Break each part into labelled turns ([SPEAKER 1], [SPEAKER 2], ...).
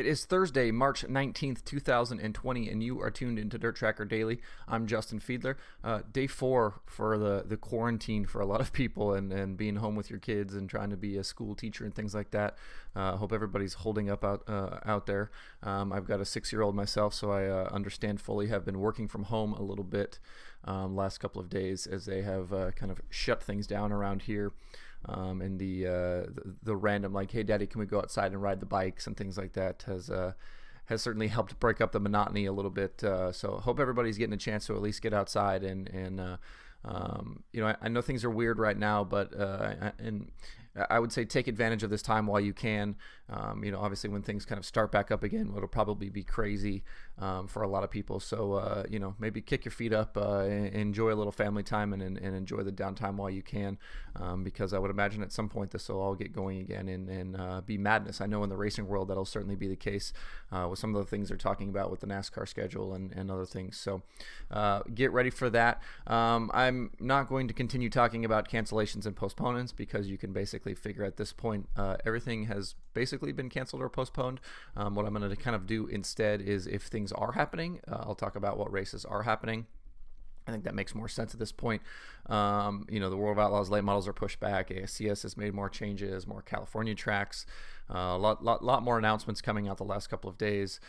[SPEAKER 1] It is Thursday, March 19th, 2020, and you are tuned into DIRTRACKR Daily. I'm Justin Fiedler. Day 4 for the quarantine for a lot of people and being home with your kids and trying to be a school teacher and things like that. Hope everybody's holding up out there. I've got a 6-year-old myself, so I understand fully. Have been working from home a little bit last couple of days as they have kind of shut things down around here. And the random, like, hey daddy, can we go outside and ride the bikes and things like that has certainly helped break up the monotony a little bit. So hope everybody's getting a chance to at least get outside and I know things are weird right now, but I would say take advantage of this time while you can. Obviously when things kind of start back up again, it'll probably be crazy for a lot of people. So, maybe kick your feet up, enjoy a little family time and enjoy the downtime while you can, because I would imagine at some point this will all get going again and be madness. I know in the racing world that'll certainly be the case with some of the things they're talking about with the NASCAR schedule and other things. So get ready for that. I'm not going to continue talking about cancellations and postponements because you can basically figure at this point everything has basically been canceled or postponed. What I'm going to kind of do instead is, if things are happening, I'll talk about what races are happening. I think that makes more sense at this point. The World of Outlaws late models are pushed back. ASCS has made more changes, more California tracks, a lot more announcements coming out the last couple of days.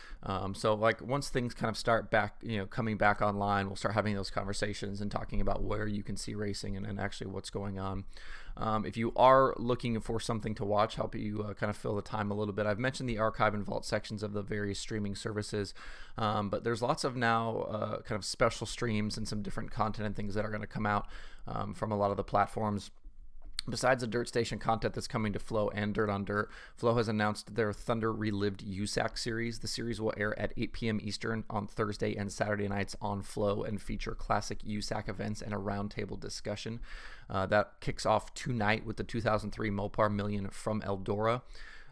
[SPEAKER 1] So like once things kind of start back, coming back online, we'll start having those conversations and talking about where you can see racing and actually what's going on. If you are looking for something to watch, help you kind of fill the time a little bit. I've mentioned the archive and vault sections of the various streaming services, but there's lots of now kind of special streams and some different content and things that are going to come out from a lot of the platforms. Besides the Dirt Station content that's coming to Flo and Dirt on Dirt, Flo has announced their Thunder Relived USAC series. The series will air at 8 p.m. Eastern on Thursday and Saturday nights on Flo and feature classic USAC events and a roundtable discussion. That kicks off tonight with the 2003 Mopar Million from Eldora.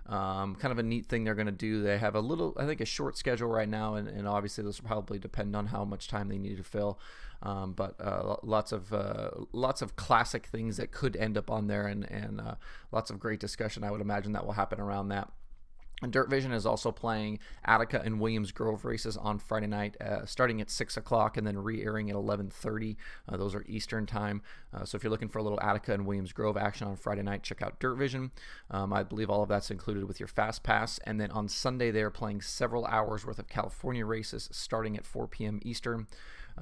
[SPEAKER 1] Kind of a neat thing they're going to do. They have a short schedule right now, and obviously this will probably depend on how much time they need to fill. But lots of classic things that could end up on there, and lots of great discussion. I would imagine that will happen around that. And DIRTVision is also playing Attica and Williams Grove races on Friday night, starting at 6 o'clock and then re-airing at 11:30. Those are Eastern time. So if you're looking for a little Attica and Williams Grove action on Friday night, check out DIRTVision. I believe all of that's included with your Fast Pass. And then on Sunday, they're playing several hours worth of California races starting at 4 p.m. Eastern.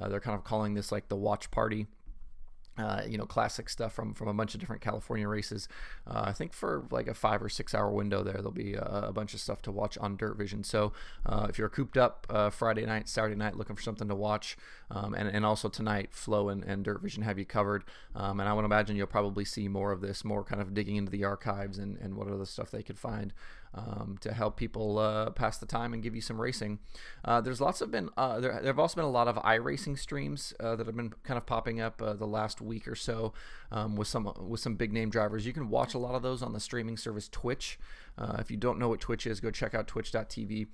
[SPEAKER 1] They're kind of calling this like the watch party. Classic stuff from a bunch of different California races. I think for like a 5 or 6 hour window there'll be a bunch of stuff to watch on DIRTVision. So if you're cooped up Friday night, Saturday night looking for something to watch, and also tonight, Flo and DIRTVision have you covered. And I would imagine you'll probably see more of this, more kind of digging into the archives and what other stuff they could find to help people pass the time and give you some racing. There have also been a lot of iRacing streams that have been kind of popping up the last week or so with some big name drivers. You can watch a lot of those on the streaming service Twitch. If you don't know what Twitch is, go check out twitch.tv.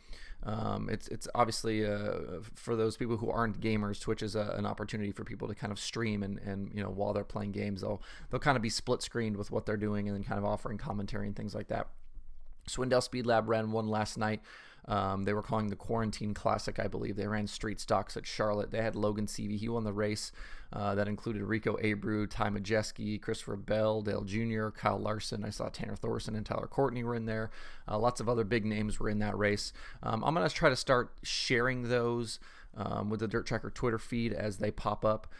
[SPEAKER 1] It's obviously for those people who aren't gamers, Twitch is an opportunity for people to kind of stream and while they're playing games, they'll kind of be split screened with what they're doing and then kind of offering commentary and things like that. Swindell Speed Lab ran one last night. They were calling the Quarantine Classic, I believe. They ran street stocks at Charlotte. They had Logan Seavey. He won the race. That included Rico Abreu, Ty Majeski, Christopher Bell, Dale Jr., Kyle Larson. I saw Tanner Thorson and Tyler Courtney were in there. Lots of other big names were in that race. I'm going to try to start sharing those with the DIRTRACKR Twitter feed as they pop up,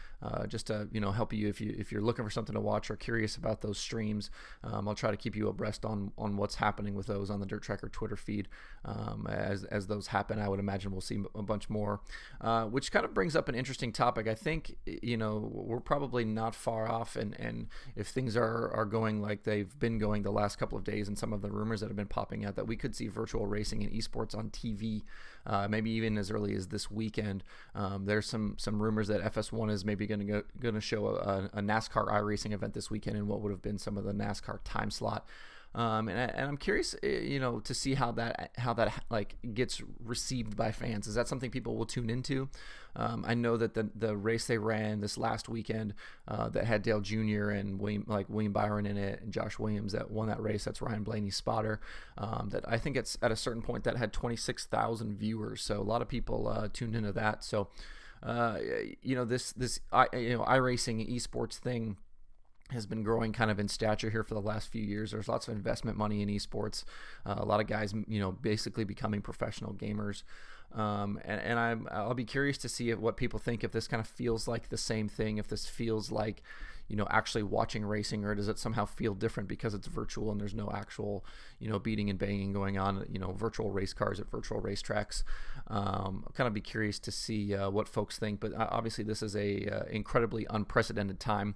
[SPEAKER 1] just to help you if you're looking for something to watch or curious about those streams. I'll try to keep you abreast on what's happening with those on the DIRTRACKR Twitter feed. As those happen, I would imagine we'll see a bunch more, which kind of brings up an interesting topic. I think we're probably not far off, and if things are going like they've been going the last couple of days and some of the rumors that have been popping out, that we could see virtual racing and esports on TV, maybe even as early as this weekend. There's some rumors that FS1 is maybe going to show a NASCAR iRacing event this weekend in what would have been some of the NASCAR time slot. And I'm curious, to see how that like gets received by fans. Is that something people will tune into? I know that the race they ran this last weekend that had Dale Jr. and William Byron in it, and Josh Williams that won that race. That's Ryan Blaney's spotter. That I think it's at a certain point that had 26,000 viewers. So a lot of people tuned into that. So this iRacing esports thing has been growing kind of in stature here for the last few years. There's lots of investment money in esports. A lot of guys, basically becoming professional gamers. I'll be curious to see what people think, if this kind of feels like the same thing, if this feels like, actually watching racing, or does it somehow feel different because it's virtual and there's no actual, beating and banging going on, virtual race cars at virtual racetracks. I'll kind of be curious to see what folks think, but obviously this is a incredibly unprecedented time.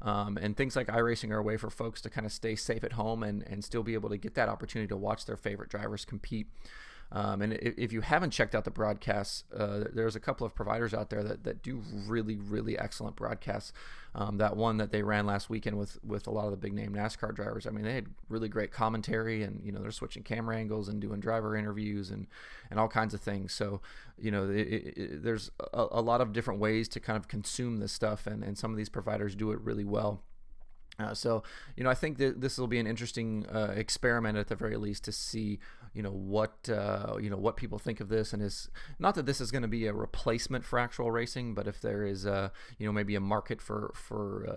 [SPEAKER 1] And things like iRacing are a way for folks to kind of stay safe at home and still be able to get that opportunity to watch their favorite drivers compete. And if you haven't checked out the broadcasts, there's a couple of providers out there that do really, really excellent broadcasts. That one that they ran last weekend with a lot of the big name NASCAR drivers, I mean, they had really great commentary, and they're switching camera angles and doing driver interviews and all kinds of things. So there's a lot of different ways to kind of consume this stuff, and some of these providers do it really well. So I think that this will be an interesting experiment at the very least to see what people think of this, and is not that this is going to be a replacement for actual racing, but if there is maybe a market for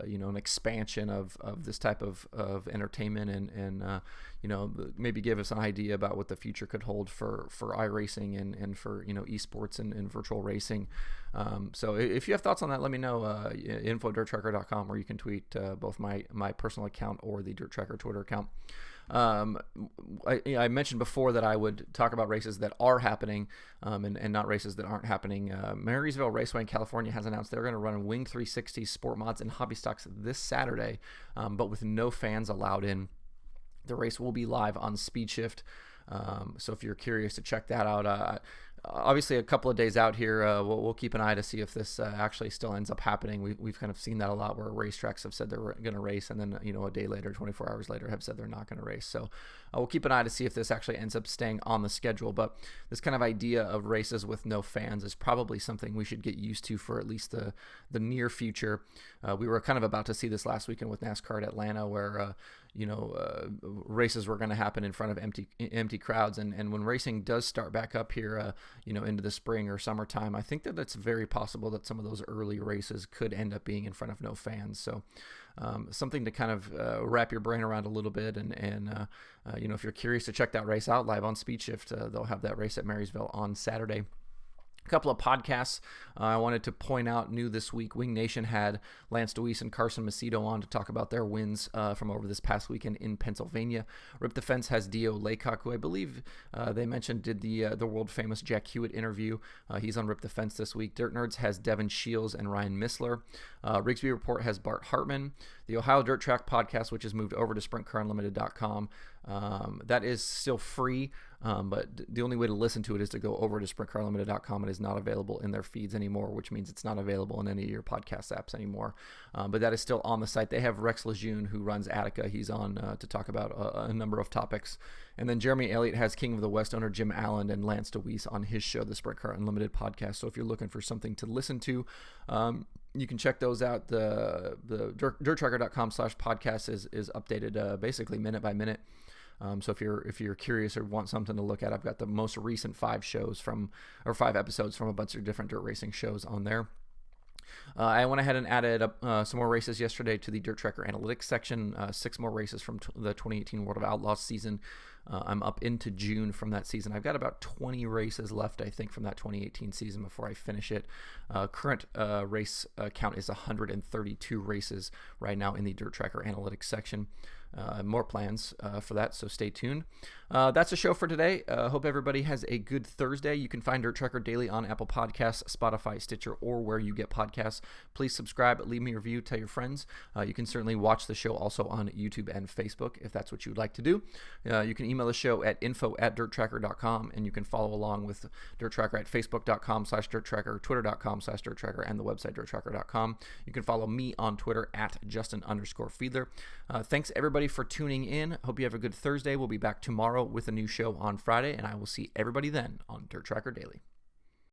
[SPEAKER 1] an expansion of this type of entertainment, and maybe give us an idea about what the future could hold for iRacing and for esports and virtual racing. So if you have thoughts on that, let me know. info@DIRTRACKR.com, or you can tweet both my personal account or the DIRTRACKR Twitter account. I mentioned before that I would talk about races that are happening and not races that aren't happening. Marysville Raceway in California has announced they're going to run Wing 360 Sport Mods and Hobby Stocks this Saturday, but with no fans allowed in. The race will be live on Speed Shift. So if you're curious to check that out, obviously a couple of days out here, we'll keep an eye to see if this actually still ends up happening. We've kind of seen that a lot, where racetracks have said they're going to race, and then a day later, 24 hours later, have said they're not going to race. So we'll keep an eye to see if this actually ends up staying on the schedule. But this kind of idea of races with no fans is probably something we should get used to for at least the near future. We were kind of about to see this last weekend with NASCAR TatLanta, where races were going to happen in front of empty crowds, and when racing does start back up here, into the spring or summertime, I think that it's very possible that some of those early races could end up being in front of no fans. So something to kind of wrap your brain around a little bit, and if you're curious to check that race out live on Speed Shift, they'll have that race at Marysville on Saturday. A couple of podcasts I wanted to point out new this week. Wing Nation had Lance DeWeese and Carson Macedo on to talk about their wins from over this past weekend in Pennsylvania. Rip the Fence has Dio Laycock, who I believe they mentioned did the world famous Jack Hewitt interview. He's on Rip the Fence this week. Dirt Nerds has Devin Shields and Ryan Missler. Rigsby Report has Bart Hartman. The Ohio Dirt Track podcast, which has moved over to SprintCarUnlimited.com. That is still free, but the only way to listen to it is to go over to SprintCarUnlimited.com. It is not available in their feeds anymore, which means it's not available in any of your podcast apps anymore. But that is still on the site. They have Rex Lejeune, who runs Attica. He's on to talk about a number of topics. And then Jeremy Elliott has King of the West owner Jim Allen and Lance DeWeese on his show, the Sprint Car Unlimited podcast. So if you're looking for something to listen to, you can check those out. The DIRTRACKR.com/podcast is updated basically minute by minute. So if you're curious or want something to look at, I've got the most recent 5 episodes from a bunch of different dirt racing shows on there. I went ahead and added up some more races yesterday to the Dirt Tracker Analytics section. 6 more races from the 2018 World of Outlaws season. I'm up into June from that season. I've got about 20 races left, I think, from that 2018 season before I finish it. Current race count is 132 races right now in the Dirt Tracker Analytics section. More plans for that, so stay tuned. That's the show for today. Hope everybody has a good Thursday. You can find Dirt Tracker Daily on Apple Podcasts, Spotify, Stitcher, or where you get podcasts. Please subscribe, leave me a review, tell your friends. You can certainly watch the show also on YouTube and Facebook if that's what you'd like to do. You can email the show at info@dirttracker.com, and you can follow along with Dirt Tracker at facebook.com/dirttracker, twitter.com/dirttracker, and the website dirttracker.com. You can follow me on Twitter at Justin_Fiedler. Thanks everybody everybody for tuning in. Hope you have a good Thursday. We'll be back tomorrow with a new show on Friday, and I will see everybody then on Dirt Tracker Daily.